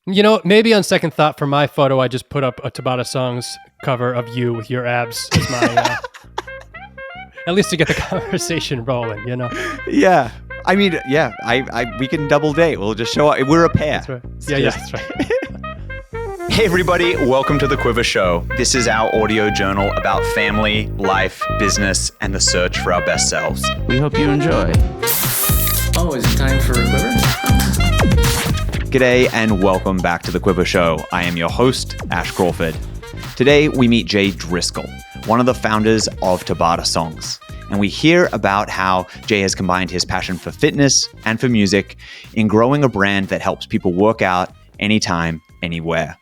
Maybe on second thought for my photo, I just put up a Tabata Songs cover of you with your abs as my, at least to get the conversation rolling, Yeah. I mean, yeah, we can double date. We'll just show up. We're a pair. That's right. Yeah, that's right. Hey everybody, welcome to the Quivr Show. This is our audio journal about family, life, business, and the search for our best selves. We hope you enjoy. Oh, is it time for a Quivr? G'day and welcome back to the Quivr Show. I am your host, Ash Crawford. Today we meet Jay Driscoll, one of the founders of Tabata Songs. And we hear about how Jay has combined his passion for fitness and for music in growing a brand that helps people work out anytime, anywhere.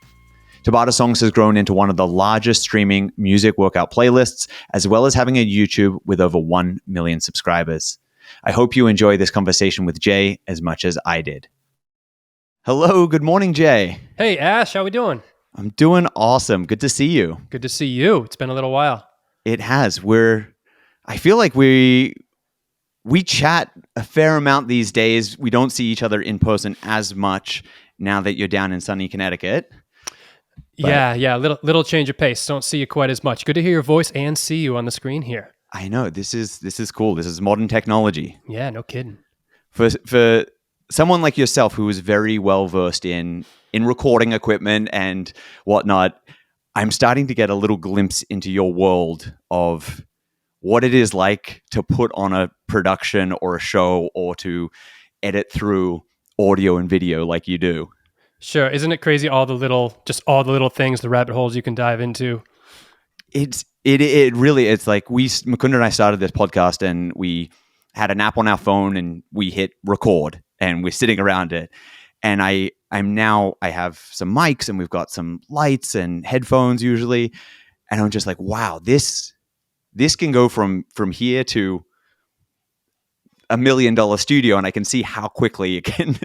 Tabata Songs has grown into one of the largest streaming music workout playlists, as well as having a YouTube with over 1 million subscribers. I hope you enjoy this conversation with Jay as much as I did. Hello, good morning, Jay. Hey, Ash, how we doing? I'm doing awesome. Good to see you. Good to see you. It's been a little while. It has. I feel like we chat a fair amount these days. We don't see each other in person as much now that you're down in sunny Connecticut. But yeah. Little change of pace. Don't see you quite as much. Good to hear your voice and see you on the screen here. I know. This is cool. This is modern technology. Yeah, no kidding. For someone like yourself who is very well versed in recording equipment and whatnot, I'm starting to get a little glimpse into your world of what it is like to put on a production or a show or to edit through audio and video like you do. Sure. Isn't it crazy all the little things, the rabbit holes you can dive into? It really, it's like Mukunda and I started this podcast and we had an app on our phone and we hit record and we're sitting around it. And I have some mics and we've got some lights and headphones usually. And I'm just like, wow, this can go from here to $1 million studio, and I can see how quickly it can.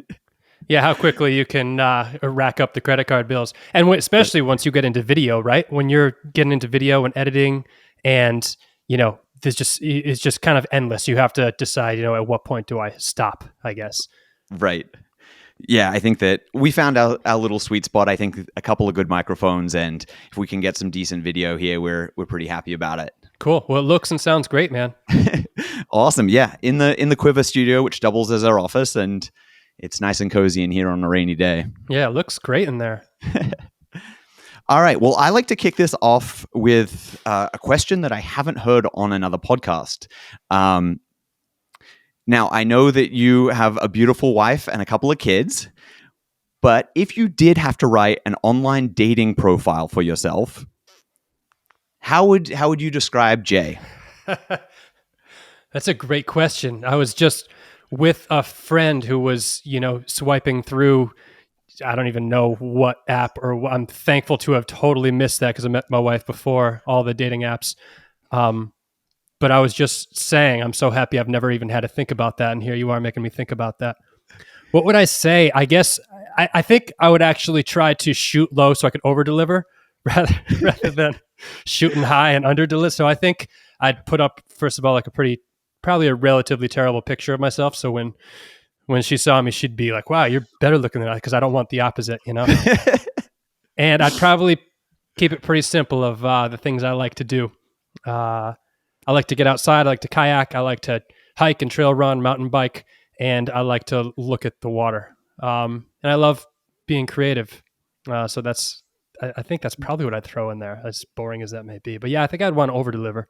Yeah, how quickly you can rack up the credit card bills, and especially once you get into video, right? When you're getting into video and editing, and it's just kind of endless. You have to decide, at what point do I stop? I guess. Right. Yeah, I think that we found our little sweet spot. I think a couple of good microphones, and if we can get some decent video here, we're pretty happy about it. Cool. Well, it looks and sounds great, man. Awesome. Yeah, in the Quivr studio, which doubles as our office, and it's nice and cozy in here on a rainy day. Yeah, it looks great in there. All right. Well, I like to kick this off with a question that I haven't heard on another podcast. Now, I know that you have a beautiful wife and a couple of kids, but if you did have to write an online dating profile for yourself, how would you describe Jay? That's a great question. I was just with a friend who was, swiping through, I don't even know what app, or I'm thankful to have totally missed that because I met my wife before all the dating apps. But I was just saying, I'm so happy I've never even had to think about that. And here you are making me think about that. What would I say? I guess I think I would actually try to shoot low so I could over deliver rather than shooting high and under deliver. So I think I'd put up, first of all, like probably a relatively terrible picture of myself. So when she saw me, she'd be like, wow, you're better looking than I, because I don't want the opposite, And I'd probably keep it pretty simple of the things I like to do. I like to get outside. I like to kayak. I like to hike and trail run, mountain bike, and I like to look at the water. And I love being creative. So I think that's probably what I'd throw in there, as boring as that may be. But yeah, I think I'd want to over deliver.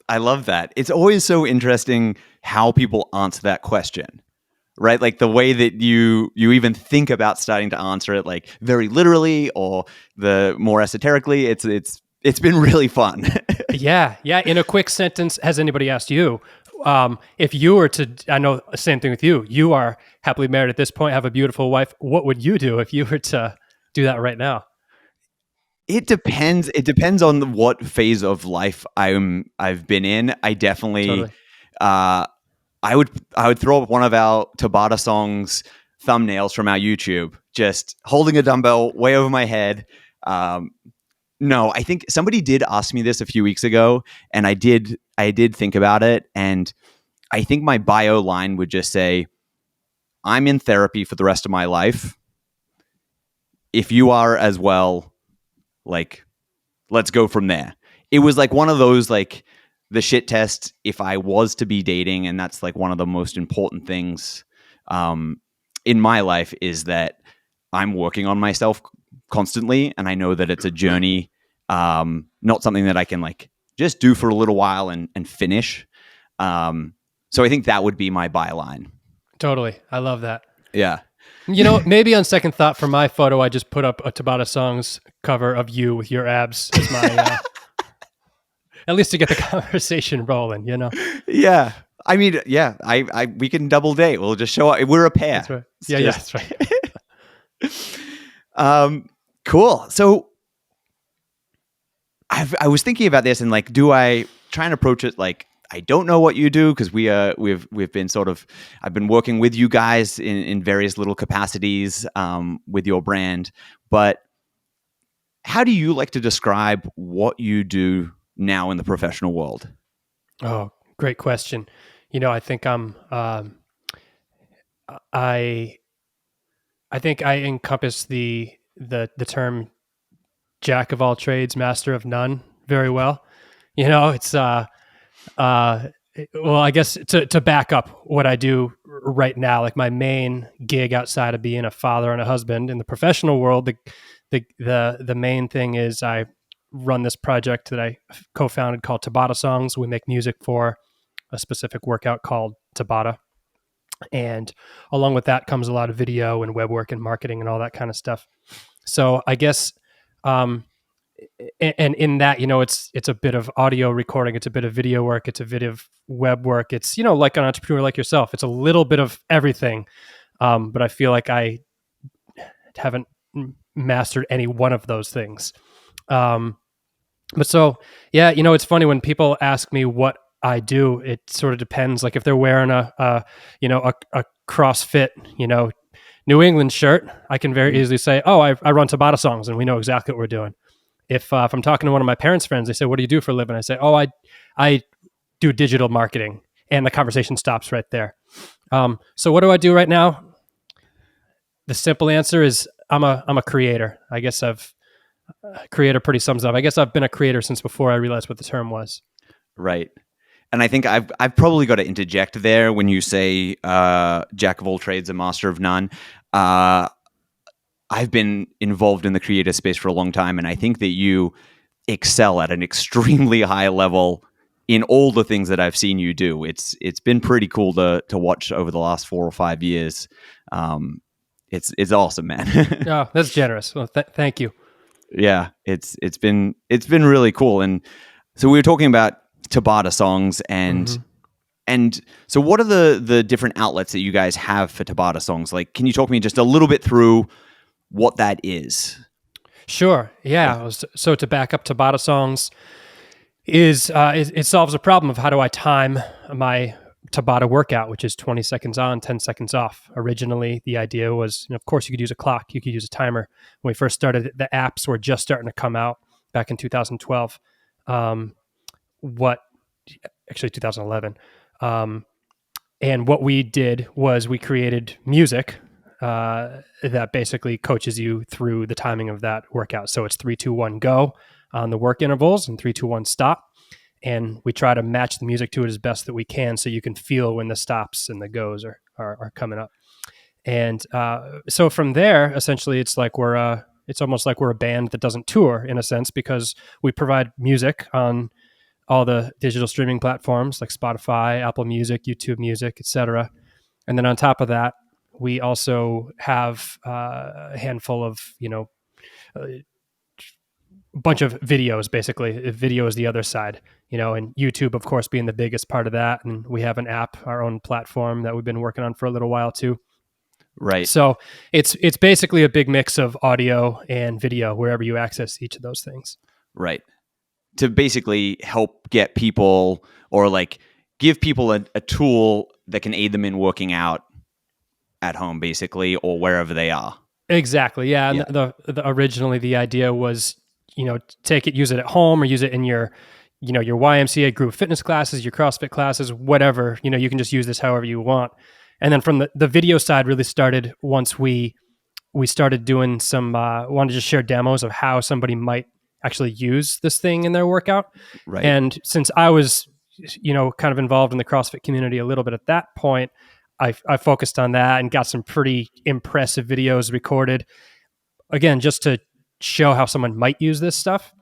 I love that. It's always so interesting how people answer that question, right? Like the way that you even think about starting to answer it, like very literally or the more esoterically. It's been really fun. Yeah. In a quick sentence, has anybody asked you, if you were to, I know the same thing with you, you are happily married at this point, have a beautiful wife. What would you do if you were to do that right now? It depends. It depends on what phase of life I've been in. I definitely, Totally. I would throw up one of our Tabata Songs thumbnails from our YouTube, just holding a dumbbell way over my head. No, I think somebody did ask me this a few weeks ago, and I did think about it, and I think my bio line would just say, I'm in therapy for the rest of my life, if you are as well, like, let's go from there. It was like one of those, like, the shit test if I was to be dating, and that's like one of the most important things in my life, is that I'm working on myself constantly, and I know that it's a journey, not something that I can like just do for a little while and finish. So I think that would be my byline. Totally. I love that. Yeah. You know, maybe on second thought for my photo, I just put up a Tabata Songs cover of you with your abs as my, at least to get the conversation rolling, you know? Yeah. I mean, yeah, we can double date. We'll just show up. We're a pair. That's right. Yeah, that's right. Cool. So I was thinking about this, and like, do I try and approach it like, I don't know what you do, because we've been sort of, I've been working with you guys in various little capacities with your brand, but how do you like to describe what you do now in the professional world? Oh, great question. You know, I think I think I encompass the term jack of all trades, master of none very well. You know, it's well, I guess to back up what I do right now, like my main gig outside of being a father and a husband in the professional world, the main thing is I run this project that I co-founded called Tabata Songs. We make music for a specific workout called Tabata. And along with that comes a lot of video and web work and marketing and all that kind of stuff. So I guess, and in that, you know, it's a bit of audio recording, it's a bit of video work, it's a bit of web work. It's, you know, like an entrepreneur like yourself, it's a little bit of everything. But I feel like I haven't mastered any one of those things. But so, yeah, you know, it's funny when people ask me what I do, it sort of depends. Like if they're wearing a CrossFit, you know, New England shirt, I can very easily say, oh, I run Tabata Songs, and we know exactly what we're doing. If I'm talking to one of my parents' friends, they say, what do you do for a living? I say, oh, I do digital marketing, and the conversation stops right there. So what do I do right now? The simple answer is I'm a creator. I guess creator pretty sums it up. I guess I've been a creator since before I realized what the term was. Right. And I think I've probably got to interject there when you say jack of all trades and master of none. I've been involved in the creative space for a long time, and I think that you excel at an extremely high level in all the things that I've seen you do. It's been pretty cool to watch over the last 4 or 5 years. It's awesome, man. Oh, that's generous. Well, thank you. Yeah, it's been really cool. And so we were talking about Tabata Songs, and so what are the different outlets that you guys have for Tabata Songs? Like, can you talk me just a little bit through what that is? Sure. Yeah. So to back up, Tabata Songs is it solves a problem of how do I time my Tabata workout, which is 20 seconds on, 10 seconds off. Originally, the idea was, you know, of course, you could use a clock, you could use a timer. When we first started, the apps were just starting to come out back in 2012. Actually 2011. And what we did was we created music that basically coaches you through the timing of that workout. So it's 3, 2, 1, go on the work intervals, and 3, 2, 1, stop. And we try to match the music to it as best that we can, so you can feel when the stops and the goes are coming up. And so from there, essentially, it's almost like we're a band that doesn't tour, in a sense, because we provide music on all the digital streaming platforms like Spotify, Apple Music, YouTube Music, etc. And then on top of that, we also have a handful of, a bunch of videos, basically. Video is the other side, and YouTube, of course, being the biggest part of that. And we have an app, our own platform that we've been working on for a little while too. Right. So it's basically a big mix of audio and video wherever you access each of those things. Right. To basically help get people, or like give people a tool that can aid them in working out at home, basically, or wherever they are. Exactly. Yeah. And the originally the idea was, take it, use it at home, or use it in your YMCA group fitness classes, your CrossFit classes, whatever. You can just use this however you want. And then from the video side really started once we we started doing some, wanted to just share demos of how somebody might actually use this thing in their workout. Right. And since I was, kind of involved in the CrossFit community a little bit at that point, I focused on that and got some pretty impressive videos recorded, again, just to show how someone might use this stuff.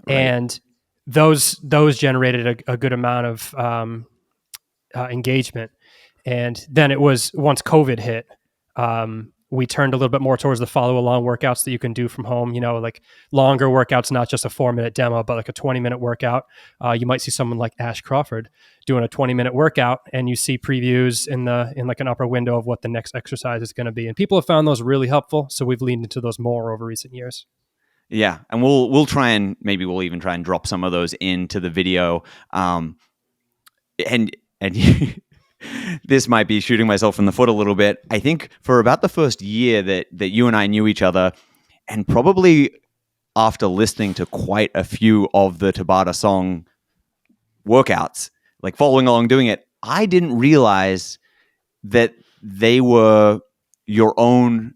Right. And those generated a good amount of engagement. And then it was, once COVID hit, we turned a little bit more towards the follow along workouts that you can do from home, like longer workouts, not just a 4-minute demo, but like a 20-minute workout. You might see someone like Ash Crawford doing a 20-minute workout, and you see previews in like an upper window of what the next exercise is going to be. And people have found those really helpful. So we've leaned into those more over recent years. Yeah. And we'll try and maybe we'll even try and drop some of those into the video. And this might be shooting myself in the foot a little bit. I think for about the first year that you and I knew each other, and probably after listening to quite a few of the Tabata song workouts, like following along doing it, I didn't realize that they were your own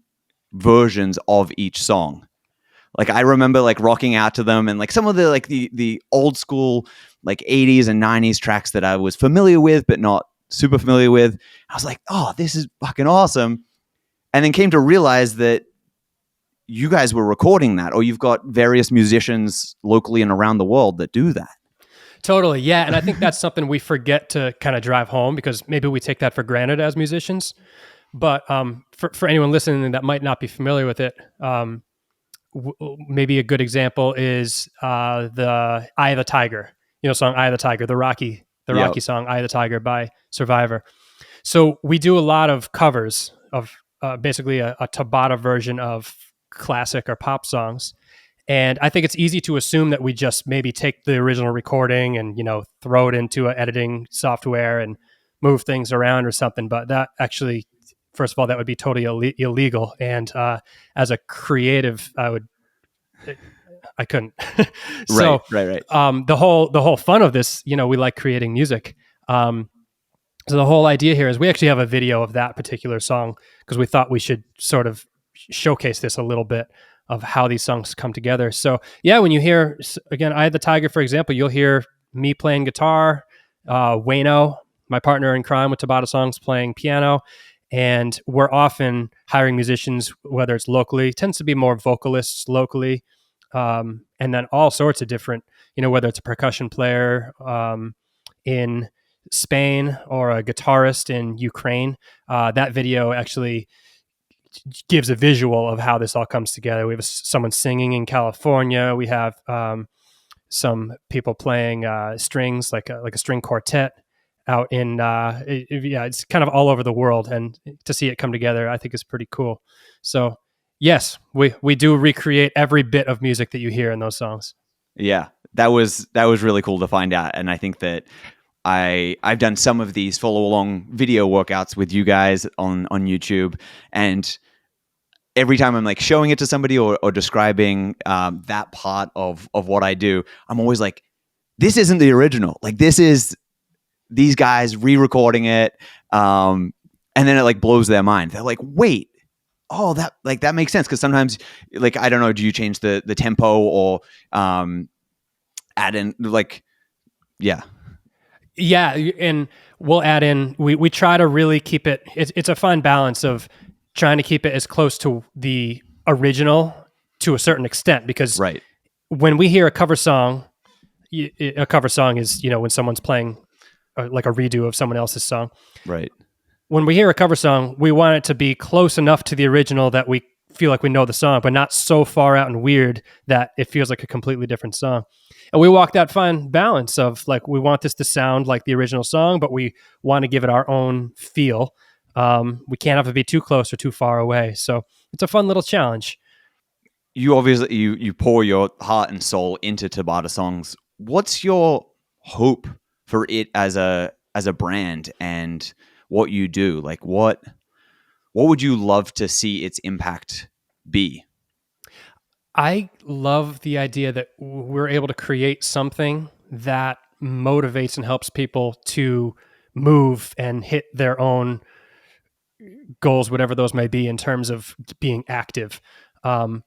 versions of each song. Like I remember like rocking out to them, and like some of the like the old school like 80s and 90s tracks that I was familiar with but not super familiar with. I was like, oh, this is fucking awesome. And then came to realize that you guys were recording that, or you've got various musicians locally and around the world that do that. Totally. Yeah. And I think that's something we forget to kind of drive home, because maybe we take that for granted as musicians. But for anyone listening that might not be familiar with it, maybe a good example is the Eye of the Tiger, song Eye of the Tiger, the Rocky song Eye of the Tiger by Survivor. So we do a lot of covers of basically a Tabata version of classic or pop songs. And I think it's easy to assume that we just maybe take the original recording and, throw it into an editing software and move things around or something. But that actually, first of all, that would be totally illegal. And as a creative, I couldn't. So, Right. The whole fun of this, we like creating music. So the whole idea here is we actually have a video of that particular song, because we thought we should sort of showcase this a little bit of how these songs come together. So yeah, when you hear, again, Eye of the Tiger, for example, you'll hear me playing guitar, Wayno, my partner in crime with Tabata Songs, playing piano. And we're often hiring musicians, whether it's locally, tends to be more vocalists locally, and then all sorts of different, whether it's a percussion player in Spain or a guitarist in Ukraine. That video actually gives a visual of how this all comes together. We have someone singing in California. We have some people playing strings, like a string quartet out in it's kind of all over the world, and to see it come together, I think is pretty cool. So yes, we do recreate every bit of music that you hear in those songs. Yeah, that was really cool to find out. And I think that I've done some of these follow along video workouts with you guys on YouTube, and every time I'm like showing it to somebody or describing that part of what I do, I'm always like, this isn't the original. Like, this is these guys re-recording it. And then it like blows their mind. They're like, wait, oh, that makes sense. Cause sometimes, like, I don't know, do you change the tempo or add in like, yeah. Yeah. And we'll add in, we try to really keep it's a fine balance of trying to keep it as close to the original to a certain extent, because right. When we hear a cover song is, when someone's playing like a redo of someone else's song. Right. When we hear a cover song, we want it to be close enough to the original that we feel like we know the song, but not so far out and weird that it feels like a completely different song. And we walk that fine balance of like, we want this to sound like the original song, but we want to give it our own feel. We can't have it be too close or too far away. So it's a fun little challenge. You obviously, you pour your heart and soul into Tabata Songs. What's your hope for it as a brand and what you do? Like, what would you love to see its impact be? I love the idea that we're able to create something that motivates and helps people to move and hit their own goals, whatever those may be, in terms of being active. Um,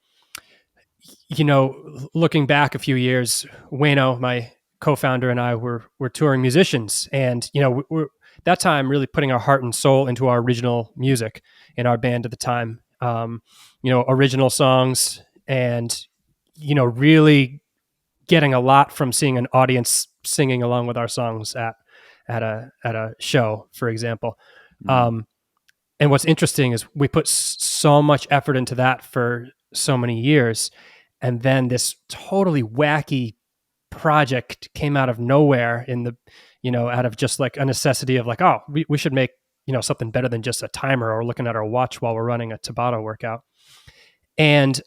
Looking back a few years, Wayno, my co-founder, and I were touring musicians, and we're that time really putting our heart and soul into our original music in our band at the time. Original songs, and really getting a lot from seeing an audience singing along with our songs at a show, for example. Mm. And what's interesting is we put so much effort into that for so many years, and then this totally wacky project came out of nowhere out of just like a necessity of like, oh, we should make something better than just a timer or looking at our watch while we're running a Tabata workout. And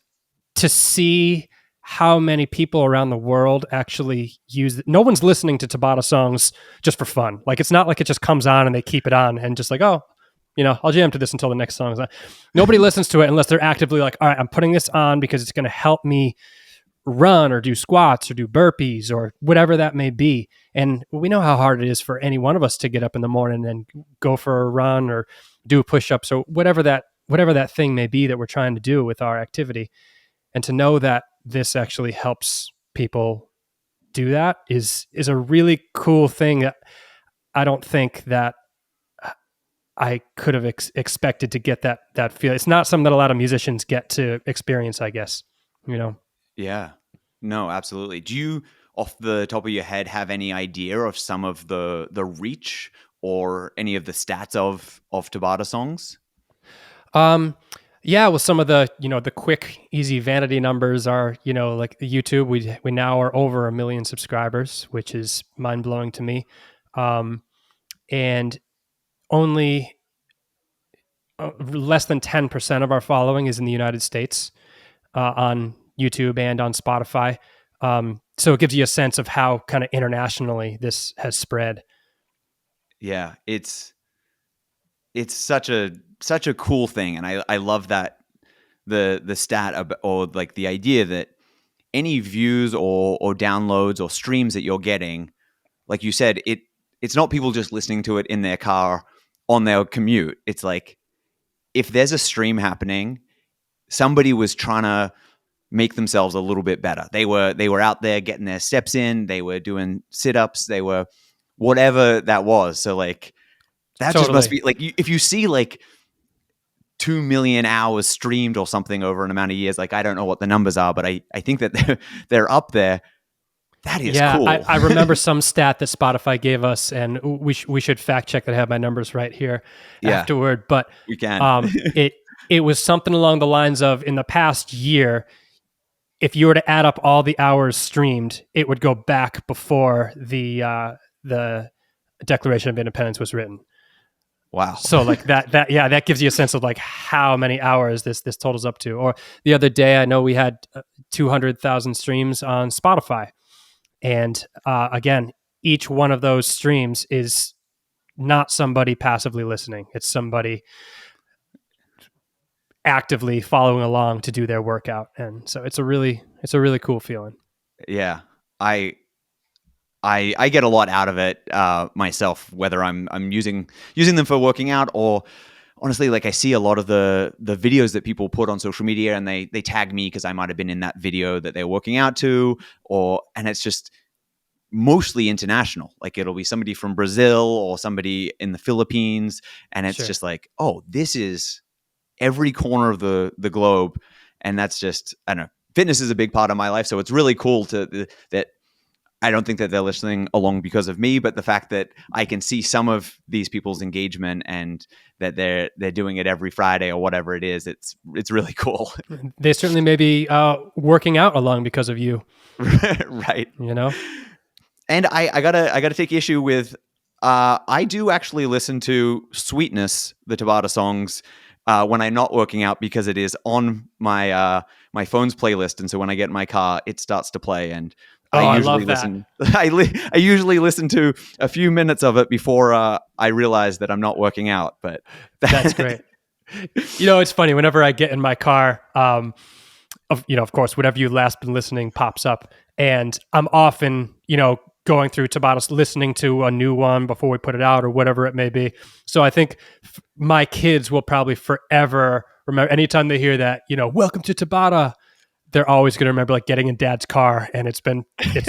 to see how many people around the world actually use it. No one's listening to Tabata songs just for fun. Like, it's not like it just comes on and they keep it on and just like, oh, I'll jam to this until the next song is on. Nobody listens to it unless they're actively like, all right, I'm putting this on because it's going to help me run or do squats or do burpees or whatever that may be. And we know how hard it is for any one of us to get up in the morning and go for a run or do push-ups or whatever that thing may be that we're trying to do with our activity. And to know that this actually helps people do that is a really cool thing that I don't think that I could have expected to get that feel. It's not something that a lot of musicians get to experience, I guess, Yeah. No, absolutely. Do you, off the top of your head, have any idea of some of the reach or any of the stats of Tabata Songs? Yeah, well, some of the the quick, easy vanity numbers are like YouTube. We now are over 1 million subscribers, which is mind blowing to me, and only less than 10% of our following is in the United States on YouTube and on Spotify. So it gives you a sense of how kind of internationally this has spread. Yeah, it's such a cool thing, and I love that the stat or like the idea that any views or downloads or streams that you're getting, like you said, it's not people just listening to it in their car on their commute. It's like, if there's a stream happening, somebody was trying to make themselves a little bit better. They were out there getting their steps in, they were doing sit-ups, they were whatever that was. So like, that Totally. just must be like, if you see like 2 million hours streamed or something over an amount of years, like, I don't know what the numbers are, but I think that they're up there. That is cool. I remember some stat that Spotify gave us, and we should fact check that I have my numbers right here afterward. But we can. It was something along the lines of, in the past year, if you were to add up all the hours streamed, it would go back before the Declaration of Independence was written. Wow. So like that gives you a sense of like how many hours this totals up to. Or the other day, I know we had 200,000 streams on Spotify. And again, each one of those streams is not somebody passively listening. It's somebody actively following along to do their workout. And so it's a really cool feeling. Yeah. I get a lot out of it myself, whether I'm using them for working out, or honestly, like, I see a lot of the videos that people put on social media, and they tag me because I might have been in that video that they're working out to, and it's just mostly international. Like, it'll be somebody from Brazil or somebody in the Philippines, and it's just like, oh, this is every corner of the globe, and that's just, I don't know. Fitness is a big part of my life, so it's really cool that I don't think that they're listening along because of me, but the fact that I can see some of these people's engagement and that they're doing it every Friday or whatever it is, it's really cool. They certainly may be working out along because of you. Right. And I gotta take issue with, I do actually listen to Sweetness, the Tabata Songs, when I'm not working out, because it is on my my phone's playlist, and so when I get in my car, it starts to play, and I usually listen. I usually listen to a few minutes of it before I realize that I'm not working out. But that's great. It's funny. Whenever I get in my car, of course, whatever you last been listening pops up, and I'm often, going through Tabata, listening to a new one before we put it out or whatever it may be. So I think my kids will probably forever remember anytime they hear that, welcome to Tabata, they're always going to remember like getting in dad's car and it's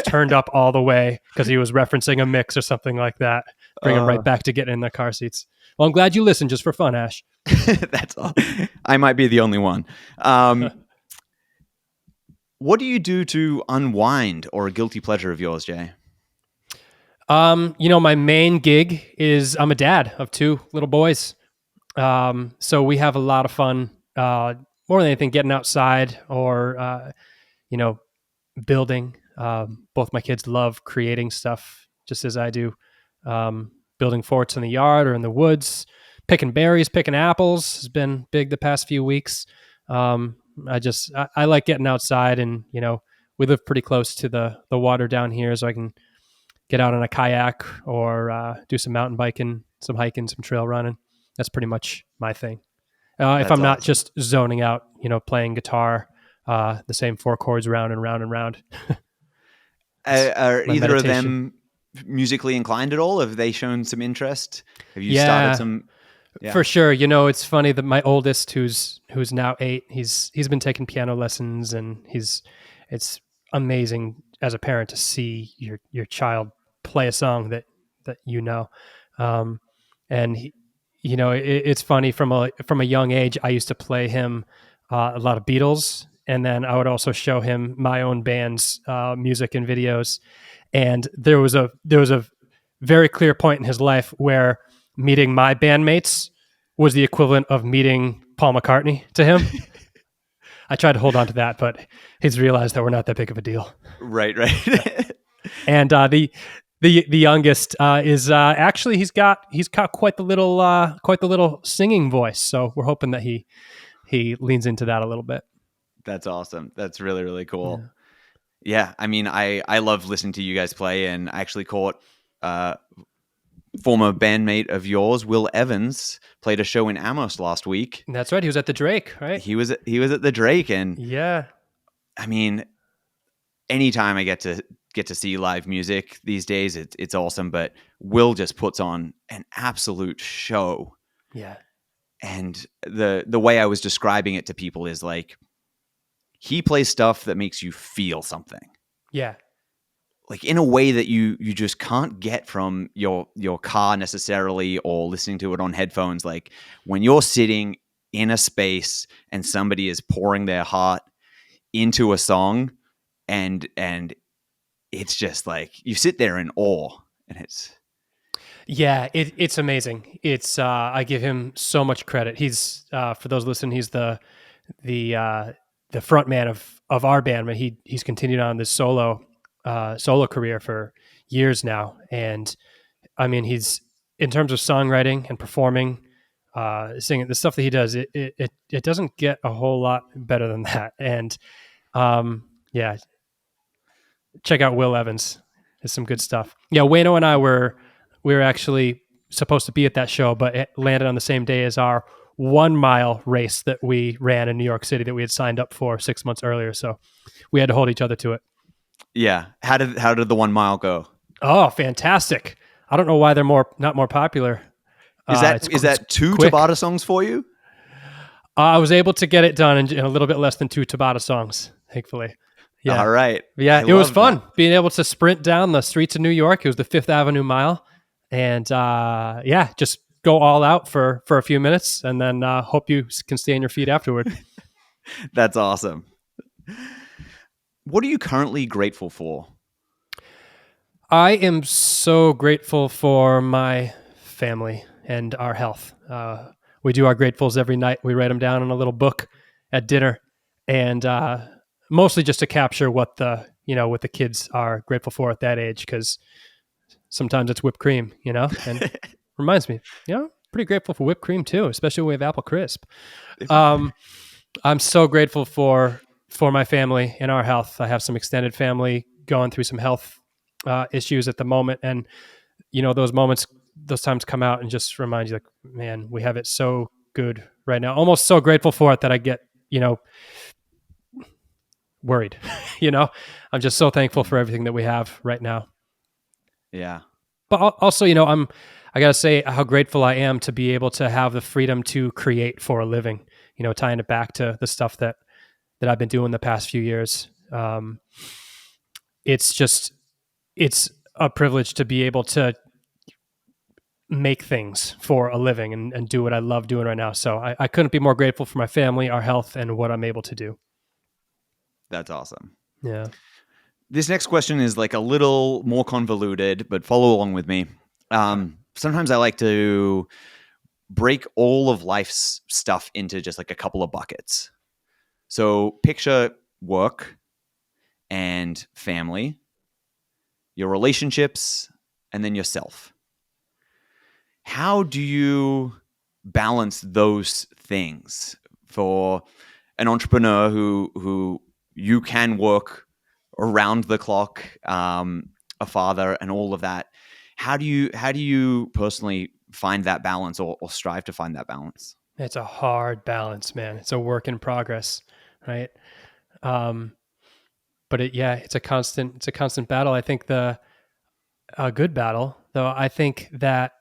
turned up all the way because he was referencing a mix or something like that. Bring them right back to getting in their car seats. Well, I'm glad you listened just for fun, Ash. That's all. I might be the only one. What do you do to unwind, or a guilty pleasure of yours, Jay? My main gig is I'm a dad of 2 little boys. So we have a lot of fun, more than anything, getting outside or, building. Both my kids love creating stuff just as I do. Building forts in the yard or in the woods, picking berries, picking apples has been big the past few weeks. I like getting outside and, we live pretty close to the water down here, so I can get out on a kayak or do some mountain biking, some hiking, some trail running. That's pretty much my thing. If I'm not just zoning out, playing guitar, the same 4 chords round and round and round. Are either of them musically inclined at all? Have they shown some interest? Have you started some? Yeah. For sure. It's funny that my oldest, who's now 8, he's been taking piano lessons, and it's amazing as a parent to see your child play a song that and he, it's funny from a young age. I used to play him a lot of Beatles, and then I would also show him my own band's music and videos. And there was a very clear point in his life where meeting my bandmates was the equivalent of meeting Paul McCartney to him. I tried to hold on to that, but he's realized that we're not that big of a deal. Right. And the youngest is actually he's got quite the little singing voice. So we're hoping that he leans into that a little bit. That's awesome. That's really, really cool. Yeah. I mean, I love listening to you guys play, and I actually caught former bandmate of yours, Will Evans, played a show in Amos last week. That's right. He was at the Drake, right? He was at the Drake, and yeah. I mean, anytime I get to see live music these days, it's awesome. But Will just puts on an absolute show. Yeah. And the way I was describing it to people is like, he plays stuff that makes you feel something. Yeah. Like in a way that you just can't get from your car necessarily, or listening to it on headphones. Like when you're sitting in a space and somebody is pouring their heart into a song, and it's just like you sit there in awe, and it's it's amazing. It's I give him so much credit. He's for those listening, he's the front man of our band, but he's continued on this solo career for years now. And I mean, he's, in terms of songwriting and performing, singing, the stuff that he does, it doesn't get a whole lot better than that. And check out Will Evans. It's some good stuff. Yeah, Wayno and I were actually supposed to be at that show, but it landed on the same day as our 1 mile race that we ran in New York City that we had signed up for 6 months earlier. So we had to hold each other to it. Yeah. How did the 1 mile go? Oh, fantastic. I don't know why they're not more popular. Is that 2 quick. Tabata songs for you? I was able to get it done in a little bit less than 2 Tabata songs, thankfully. Yeah. All right. Yeah, it was fun being able to sprint down the streets of New York. It was the 5th Avenue mile. And just go all out for a few minutes, and then hope you can stay on your feet afterward. That's awesome. What are you currently grateful for? I am so grateful for my family and our health. We do our gratefuls every night. We write them down in a little book at dinner, and mostly just to capture what the kids are grateful for at that age, because sometimes it's whipped cream, and reminds me, pretty grateful for whipped cream too, especially when we have apple crisp. I'm so grateful for my family and our health. I have some extended family going through some health issues at the moment, and those times come out and just remind you, like, man, we have it so good right now. Almost so grateful for it that I get worried. I'm just so thankful for everything that we have right now. Yeah. But also, I got to say how grateful I am to be able to have the freedom to create for a living, tying it back to the stuff that I've been doing the past few years. It's a privilege to be able to make things for a living and do what I love doing right now. So I couldn't be more grateful for my family, our health, and what I'm able to do. That's awesome. Yeah. This next question is like a little more convoluted, but follow along with me. Sometimes I like to break all of life's stuff into just like a couple of buckets. So picture work and family, your relationships, and then yourself. How do you balance those things for an entrepreneur who you can work around the clock, a father, and all of that? How do you personally find that balance or strive to find that balance? It's a hard balance, man. It's a work in progress, right? But it's a constant battle. I think a good battle, though. I think that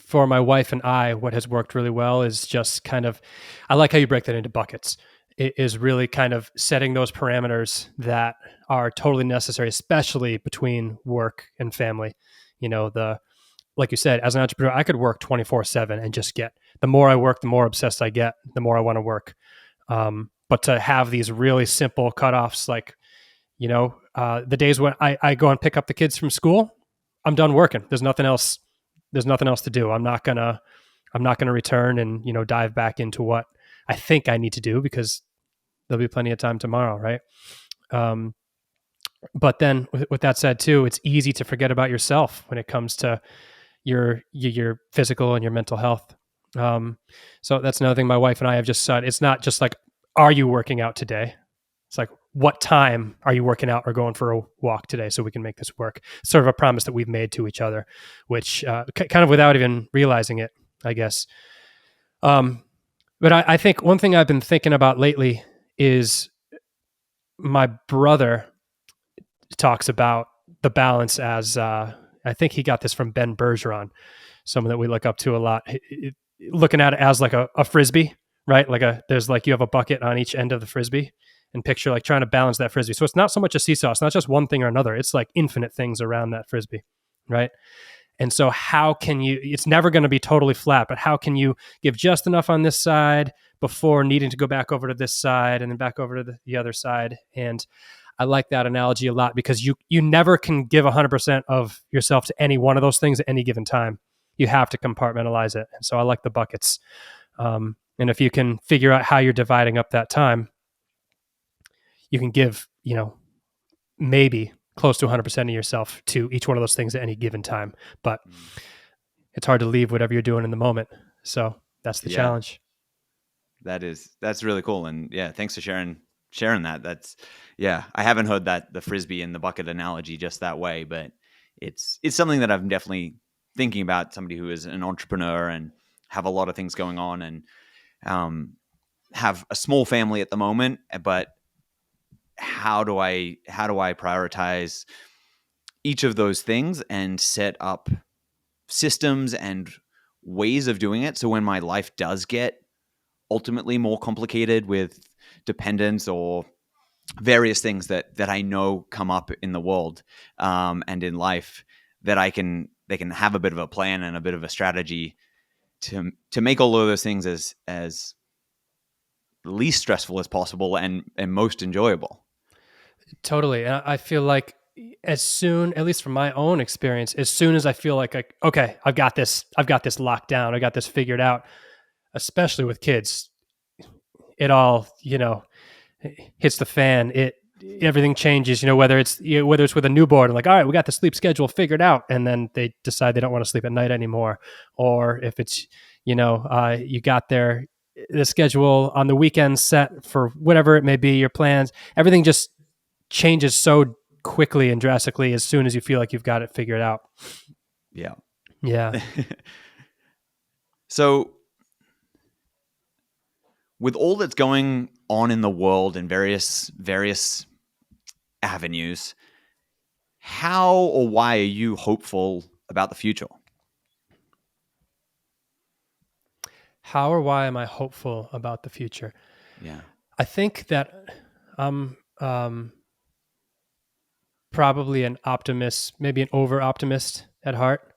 for my wife and I, what has worked really well is just kind of, I like how you break that into buckets. It is really kind of setting those parameters that are totally necessary, especially between work and family. Like you said, as an entrepreneur, I could work 24/7 and just the more I work, the more obsessed I get, the more I want to work. But to have these really simple cutoffs, like, the days when I go and pick up the kids from school, I'm done working. There's nothing else to do. I'm not gonna return and, dive back into what I think I need to do, because there'll be plenty of time tomorrow. Right. But then with that said too, it's easy to forget about yourself when it comes to your physical and your mental health. So that's another thing my wife and I have just said. It's not just like, are you working out today? It's like, what time are you working out or going for a walk today so we can make this work? Sort of a promise that we've made to each other, which kind of without even realizing it, I guess. But I think one thing I've been thinking about lately is my brother talks about the balance as, I think he got this from Ben Bergeron, someone that we look up to a lot, looking at it as like a Frisbee, right? There's like, you have a bucket on each end of the Frisbee, and picture like trying to balance that Frisbee. So it's not so much a seesaw. It's not just one thing or another. It's like infinite things around that Frisbee, right? And so how can it's never going to be totally flat, but how can you give just enough on this side before needing to go back over to this side and then back over to the other side? And I like that analogy a lot, because you never can give 100% of yourself to any one of those things at any given time. You have to compartmentalize it. And so I like the buckets. And if you can figure out how you're dividing up that time, you can give, maybe close to 100% of yourself to each one of those things at any given time. But it's hard to leave whatever you're doing in the moment. So that's the challenge. That's really cool. And yeah, thanks for sharing that. I haven't heard the Frisbee and the bucket analogy just that way, but it's something that I'm definitely thinking about, somebody who is an entrepreneur and have a lot of things going on, and have a small family at the moment, but how do I prioritize each of those things and set up systems and ways of doing it, so when my life does get ultimately more complicated with dependence or various things that I know come up in the world, and in life, that they can have a bit of a plan and a bit of a strategy to make all of those things as least stressful as possible and most enjoyable. Totally. And I feel like, as soon, at least from my own experience, as soon as I feel like, okay, I've got this locked down, I got this figured out, especially with kids, it all, hits the fan. Everything changes, whether it's with a newborn, like, all right, we got the sleep schedule figured out, and then they decide they don't want to sleep at night anymore. Or if it's, you got the schedule on the weekend set for whatever it may be, your plans, everything just changes so quickly and drastically as soon as you feel like you've got it figured out. Yeah. Yeah. So with all that's going on in the world in various avenues, how or why are you hopeful about the future? How or why am I hopeful about the future? Yeah. I think that I'm probably an optimist, maybe an over optimist at heart.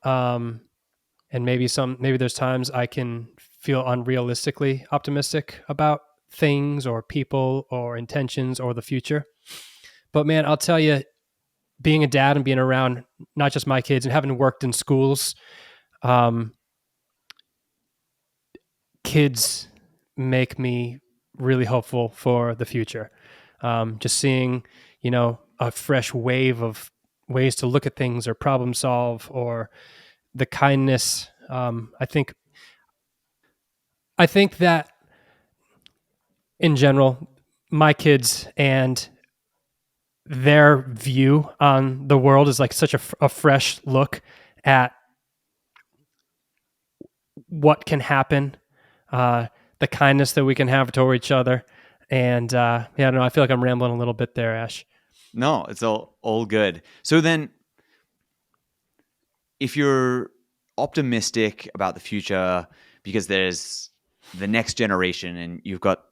Um, and maybe there's times I can feel unrealistically optimistic about things or people or intentions or the future. But man, I'll tell you, being a dad and being around not just my kids and having worked in schools, um, kids make me really hopeful for the future. Just seeing, a fresh wave of ways to look at things or problem solve or the kindness. I think that in general, my kids and their view on the world is like such a fresh look at what can happen, the kindness that we can have toward each other. And yeah, I don't know. I feel like I'm rambling a little bit there, Ash. No, it's all good. So then, if you're optimistic about the future because there's the next generation and you've got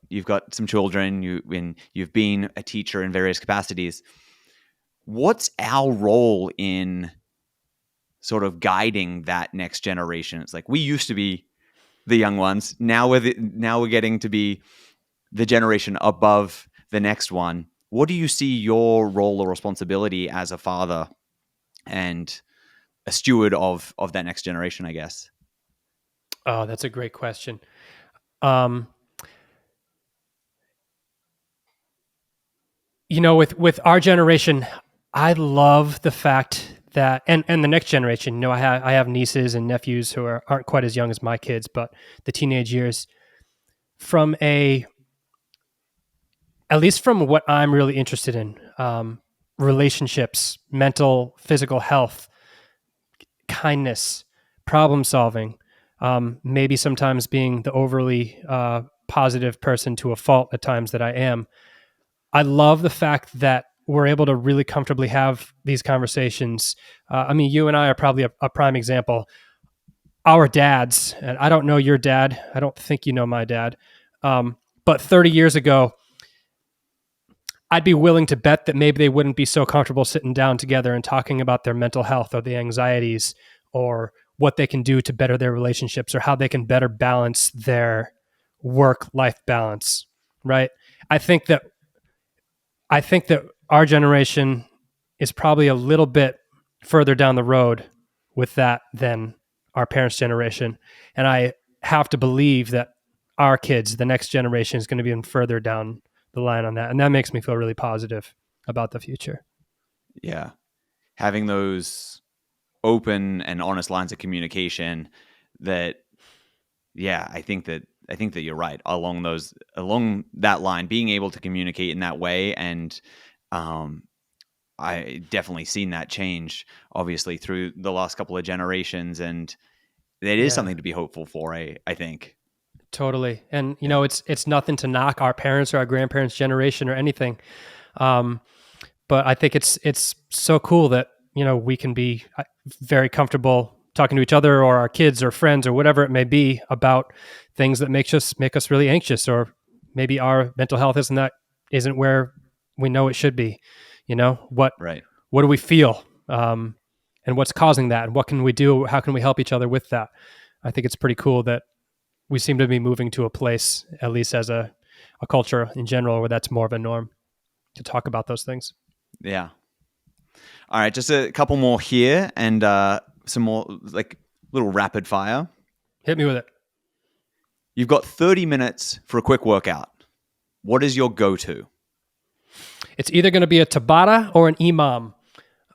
some children, you've been a teacher in various capacities, what's our role in sort of guiding that next generation? It's like we used to be the young ones. Now we're getting to be the generation above the next one. What do you see your role or responsibility as a father and a steward of that next generation, I guess? Oh, that's a great question. Um, with our generation, I love the fact that, and the next generation, I have nieces and nephews who aren't quite as young as my kids, but the teenage years, from at least from what I'm really interested in, relationships, mental, physical health, kindness, problem solving, maybe sometimes being the overly positive person to a fault at times that I am. I love the fact that we're able to really comfortably have these conversations. You and I are probably a prime example. Our dads, and I don't know your dad. I don't think you know my dad. But 30 years ago, I'd be willing to bet that maybe they wouldn't be so comfortable sitting down together and talking about their mental health or the anxieties or what they can do to better their relationships or how they can better balance their work-life balance, right? I think that our generation is probably a little bit further down the road with that than our parents' generation. And I have to believe that our kids, the next generation, is going to be even further down the line on that. And that makes me feel really positive about the future. Yeah. Having those open and honest lines of communication that, yeah, I think that you're right along that line, being able to communicate in that way. And I definitely seen that change obviously through the last couple of generations. And it is something to be hopeful for, I think. Totally. And, it's nothing to knock our parents or our grandparents' generation or anything. But I think it's so cool that, we can be very comfortable talking to each other or our kids or friends or whatever it may be about things that make us really anxious, or maybe our mental health isn't where we know it should be. What Right. do we feel? And what's causing that? And what can we do? How can we help each other with that? I think it's pretty cool that we seem to be moving to a place, at least as a culture in general, where that's more of a norm to talk about those things. Yeah. All right, just a couple more here and some more like little rapid fire. Hit me with it. You've got 30 minutes for a quick workout. What is your go-to? It's either going to be a Tabata or an EMOM.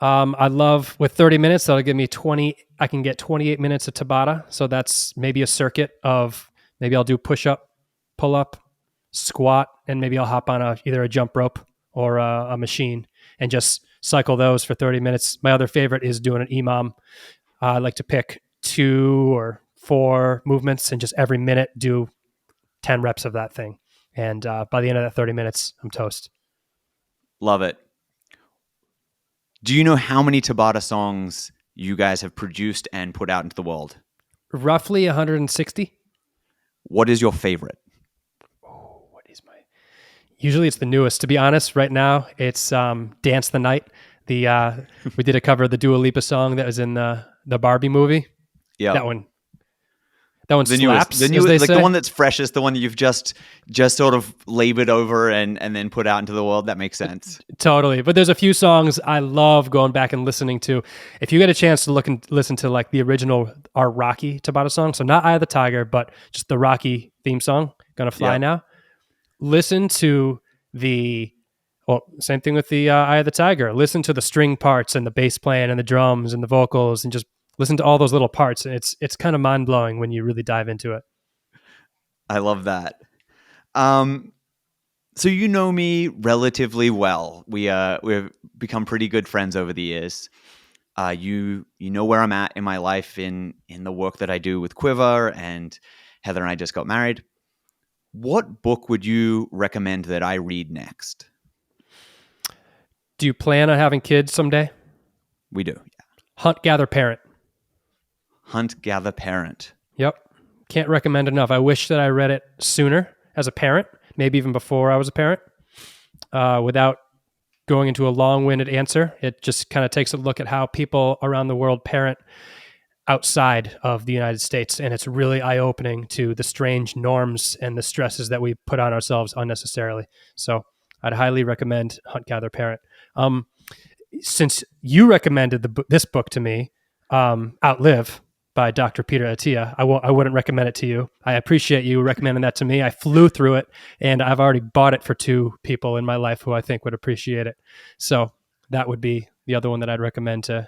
I love with 30 minutes, that'll give me 20. I can get 28 minutes of Tabata. So that's maybe a circuit of maybe I'll do push up, pull up, squat, and maybe I'll hop on either a jump rope or a machine and just cycle those for 30 minutes. My other favorite is doing an EMOM. I like to pick 2 or 4 movements and just every minute do 10 reps of that thing. And by the end of that 30 minutes, I'm toast. Love it. Do you know how many Tabata songs you guys have produced and put out into the world? Roughly 160. What is your favorite? What is my? Usually it's the newest. To be honest, right now it's "Dance the Night." We did a cover of the Dua Lipa song that was in the Barbie movie. Yeah. That one The newest, slaps, as they like say. the one that's freshest, the one that you've just sort of labored over and then put out into the world. That makes sense. Totally. But there's a few songs I love going back and listening to. If you get a chance to look and listen to like the original, our Rocky Tabata song, so not Eye of the Tiger, but just the Rocky theme song, Gonna Fly Yeah. Now. Listen to same thing with the Eye of the Tiger. Listen to the string parts and the bass playing and the drums and the vocals and just listen to all those little parts. And it's kind of mind blowing when you really dive into it. I love that. So you know me relatively well. We've become pretty good friends over the years. You know where I'm at in my life in the work that I do with Quivr, and Heather and I just got married. What book would you recommend that I read next? Do you plan on having kids someday? We do. Yeah. Hunt, Gather, Parent. Hunt, Gather, Parent. Yep. Can't recommend enough. I wish that I read it sooner as a parent, maybe even before I was a parent, without going into a long-winded answer. It just kind of takes a look at how people around the world parent outside of the United States. And it's really eye-opening to the strange norms and the stresses that we put on ourselves unnecessarily. So I'd highly recommend Hunt, Gather, Parent. Since you recommended this book to me, Outlive by Dr. Peter Attia, I wouldn't recommend it to you. I appreciate you recommending that to me. I flew through it, and I've already bought it for 2 people in my life who I think would appreciate it. So that would be the other one that I'd recommend to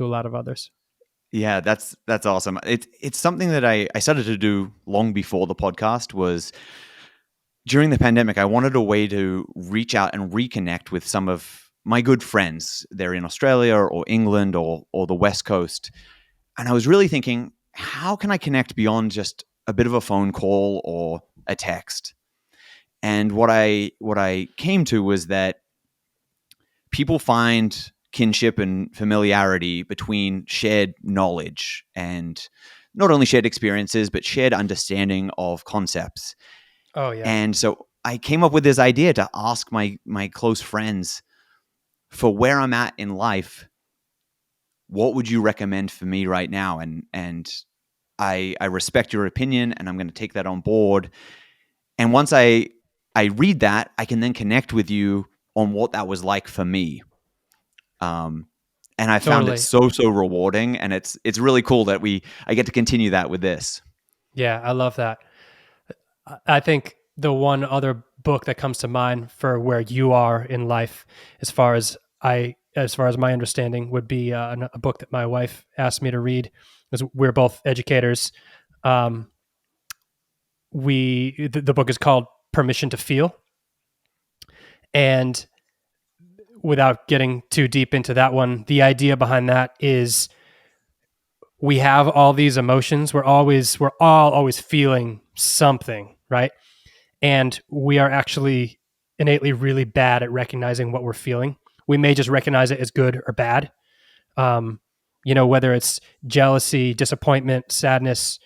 a lot of others. Yeah, that's awesome. It's something that I started to do long before the podcast. Was during the pandemic, I wanted a way to reach out and reconnect with some of my good friends. They're in Australia or England or the West Coast. And I was really thinking, how can I connect beyond just a bit of a phone call or a text? And what I came to was that people find kinship and familiarity between shared knowledge and not only shared experiences, but shared understanding of concepts. Oh, yeah. And so I came up with this idea to ask my close friends, for where I'm at in life, what would you recommend for me right now? And I respect your opinion, and I'm going to take that on board. And once I read that, I can then connect with you on what that was like for me. And I found it so rewarding, and it's really cool that I get to continue that with this. Yeah, I love that. I think the one other book that comes to mind for where you are in life, as far as my understanding, would be a book that my wife asked me to read, because we're both educators. The book is called Permission to Feel. And without getting too deep into that one, the idea behind that is we have all these emotions. We're all always feeling something, right? And we are actually innately really bad at recognizing what we're feeling. We may just recognize it as good or bad. Whether it's jealousy, disappointment, sadness,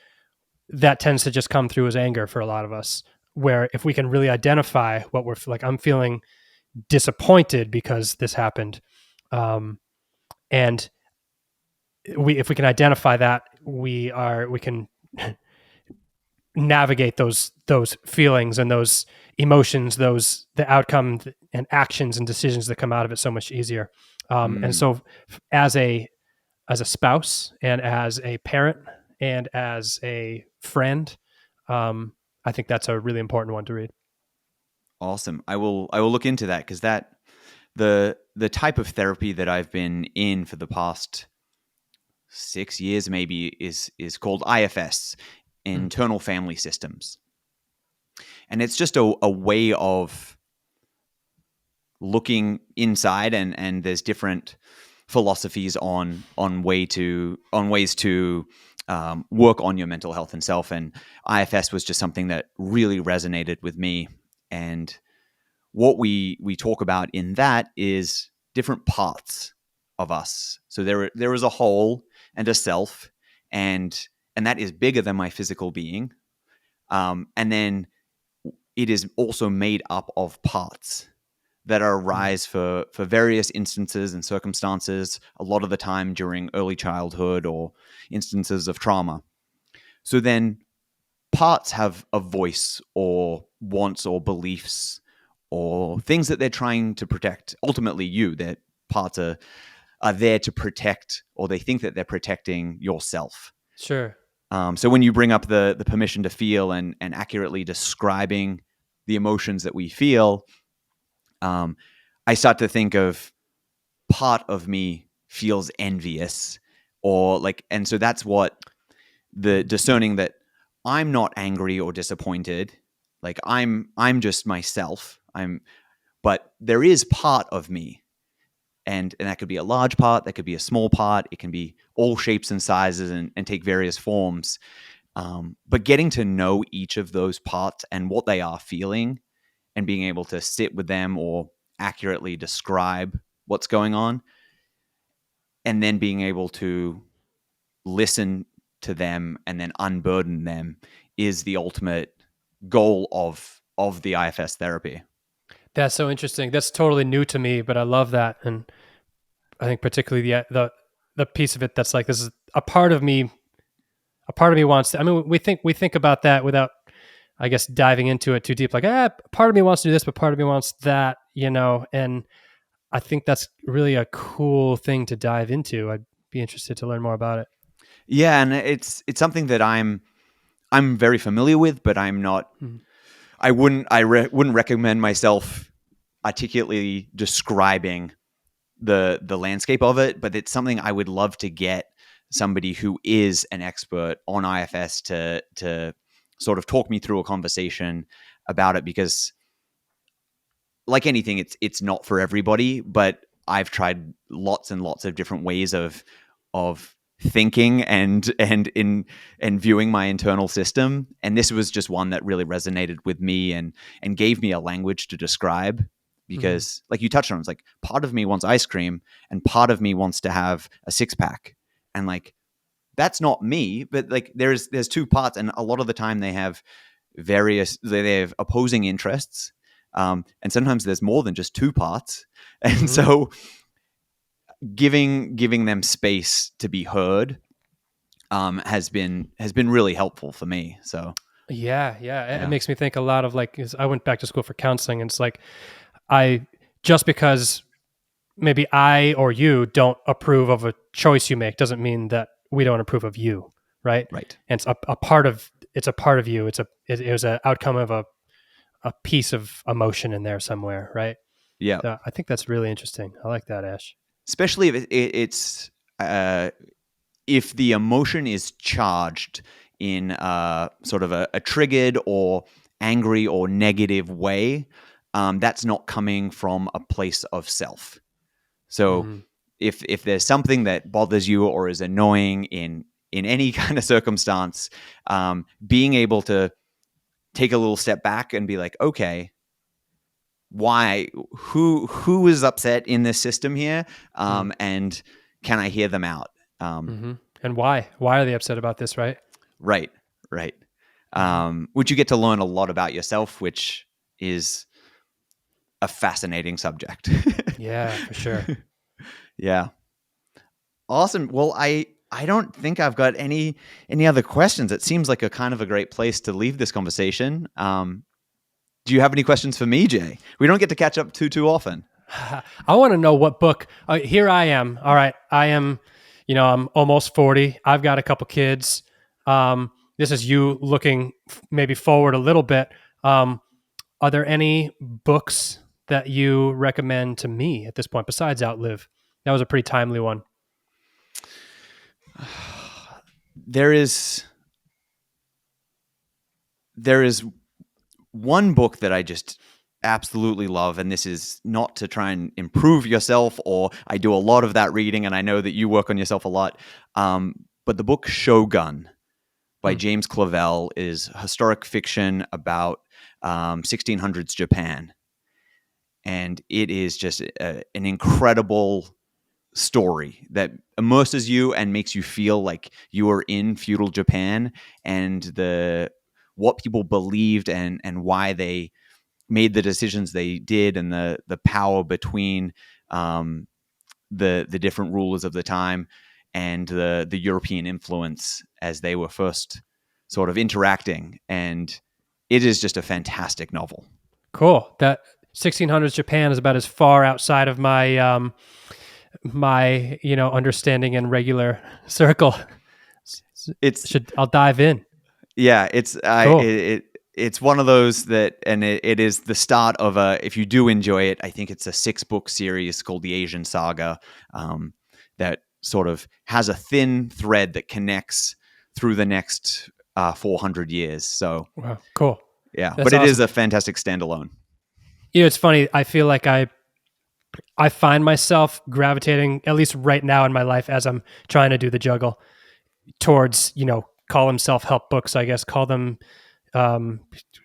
that tends to just come through as anger for a lot of us. Where if we can really identify what we're like, I'm feeling disappointed because this happened. And if we can identify that, we can navigate those feelings and those emotions, the outcome and actions and decisions that come out of it so much easier. And so as a spouse and as a parent and as a friend, I think that's a really important one to read. Awesome. I will look into that, because that the type of therapy that I've been in for the past 6 years maybe is called IFS, internal family systems. And it's just a way of looking inside, and there's different philosophies on ways to work on your mental health and self. And IFS was just something that really resonated with me. And what we talk about in that is different paths of us. So there is a whole and a self, and that is bigger than my physical being. And then it is also made up of parts that arise for various instances and circumstances, a lot of the time during early childhood or instances of trauma. So then parts have a voice or wants or beliefs or things that they're trying to protect. Ultimately, their parts are there to protect, or they think that they're protecting yourself. Sure. So when you bring up the permission to feel and accurately describing the emotions that we feel, I start to think of part of me feels envious, and so that's what the discerning that I'm not angry or disappointed. Like I'm just myself. But there is part of me, and that could be a large part, that could be a small part. It can be all shapes and sizes and take various forms. But getting to know each of those parts and what they are feeling, and being able to sit with them or accurately describe what's going on, and then being able to listen to them and then unburden them is the ultimate goal of the IFS therapy. That's so interesting. That's totally new to me, but I love that. And I think particularly the piece of it that's like, this is a part of me. A part of me wants to, I mean, we think about that without, I guess, diving into it too deep. Like, part of me wants to do this, but part of me wants that, and I think that's really a cool thing to dive into. I'd be interested to learn more about it. Yeah, and it's something that I'm very familiar with, but I'm not. I wouldn't recommend myself articulately describing the landscape of it, but it's something I would love to get somebody who is an expert on IFS to sort of talk me through a conversation about it, because like anything, it's not for everybody, but I've tried lots and lots of different ways of thinking and viewing my internal system, and this was just one that really resonated with me and gave me a language to describe. Because like you touched on, it's like part of me wants ice cream and part of me wants to have a 6-pack, and like that's not me, but like there's two parts, and a lot of the time they have opposing interests, and sometimes there's more than just two parts, and so giving them space to be heard has been really helpful for me. So yeah, it makes me think a lot of like, 'cause I went back to school for counseling, and it's like, just because maybe I or you don't approve of a choice you make doesn't mean that we don't approve of you, right? Right. And it's a part of you. It was an outcome of a piece of emotion in there somewhere, right? Yeah. So I think that's really interesting. I like that, Ash. Especially if it's if the emotion is charged in sort of a triggered or angry or negative way, that's not coming from a place of self. So if there's something that bothers you or is annoying in any kind of circumstance, being able to take a little step back and be like, okay, why? Who is upset in this system here? And can I hear them out? And why? Why are they upset about this? Right. Right. Which you get to learn a lot about yourself, which is a fascinating subject. Yeah, for sure. Yeah. Awesome. Well, I don't think I've got any other questions. It seems like a kind of a great place to leave this conversation. Do you have any questions for me, Jay? We don't get to catch up too often. I want to know what book. Here I am. All right. I am, I'm almost 40. I've got a couple kids. This is you looking maybe forward a little bit. Are there any books that you recommend to me at this point besides Outlive? That was a pretty timely one. There is one book that I just absolutely love, and this is not to try and improve yourself, or I do a lot of that reading, and I know that you work on yourself a lot. But the book Shogun by James Clavell is historic fiction about 1600s Japan. And it is just an incredible story that immerses you and makes you feel like you are in feudal Japan, and what people believed and why they made the decisions they did, and the power between the different rulers of the time and the European influence as they were first sort of interacting. And it is just a fantastic novel. Cool. That 1600s Japan is about as far outside of my my understanding and regular circle. I'll dive in. Yeah, Cool. it's one of those that, and it is the start of if you do enjoy it, I think it's a 6-book series called the Asian Saga, that sort of has a thin thread that connects through the next 400 years. So, wow, cool. Yeah, That's but it awesome. is a fantastic standalone. It's funny. I feel like I find myself gravitating, at least right now in my life, as I'm trying to do the juggle, towards, call them self-help books, I guess, call them, I don't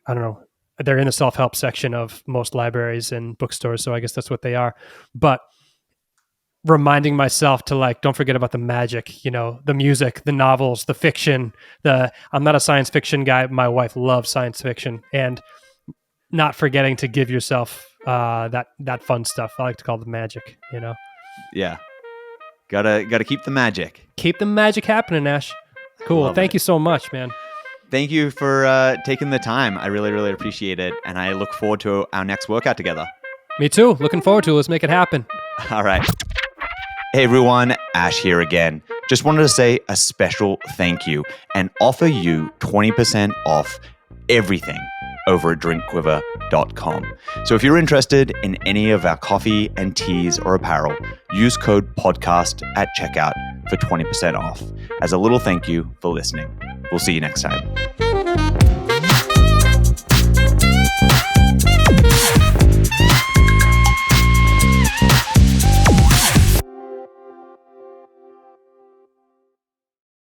know, they're in the self-help section of most libraries and bookstores, so I guess that's what they are. But reminding myself to don't forget about the magic, the music, the novels, the fiction, I'm not a science fiction guy. My wife loves science fiction, and not forgetting to give yourself that fun stuff. I like to call it the magic, Yeah. Gotta keep the magic. Keep the magic happening, Ash. Cool. Thank you so much, man. Thank you for taking the time. I really, really appreciate it. And I look forward to our next workout together. Me too. Looking forward to it. Let's make it happen. All right. Hey everyone, Ash here again. Just wanted to say a special thank you and offer you 20% off everything over at drinkquiver.com. So if you're interested in any of our coffee and teas or apparel, use code podcast at checkout for 20% off as a little thank you for listening. We'll see you next time.